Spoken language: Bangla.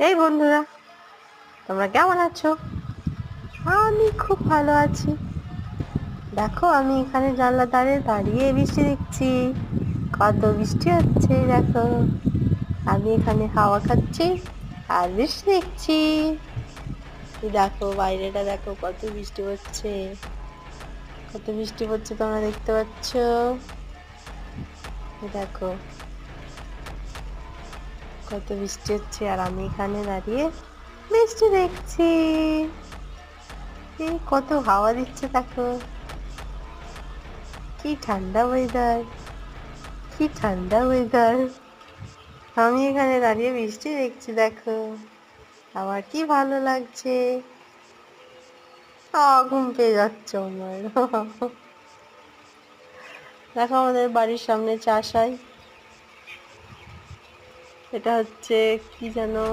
এই বন্ধুরা, তোমরা কেমন আছো? আমি খুব ভালো আছি। দেখো, আমি এখানে জানলা ধারে দাঁড়িয়ে বৃষ্টি দেখছি। কত বৃষ্টি হচ্ছে দেখো। আমি এখানে হাওয়া খাচ্ছি আর বৃষ্টি দেখছি। দেখো, বাইরেটা দেখো, কত বৃষ্টি হচ্ছে। কত বৃষ্টি পড়ছে তোমরা দেখতে পাচ্ছ? দেখো, কত বৃষ্টি হচ্ছে আর আমি এখানে দাঁড়িয়ে বৃষ্টি দেখছি। এই কত হাওয়া দিচ্ছে দেখো। কি ঠান্ডা ওয়েদার, কি ঠান্ডা ওয়েদার। আমি এখানে দাঁড়িয়ে বৃষ্টি দেখছি দেখো। আমার কি ভালো লাগছে। ঘুম পেয়ে যাচ্ছে আমার। দেখো, আমাদের বাড়ির সামনে চাষ হয়। এটা হচ্ছে কি যেন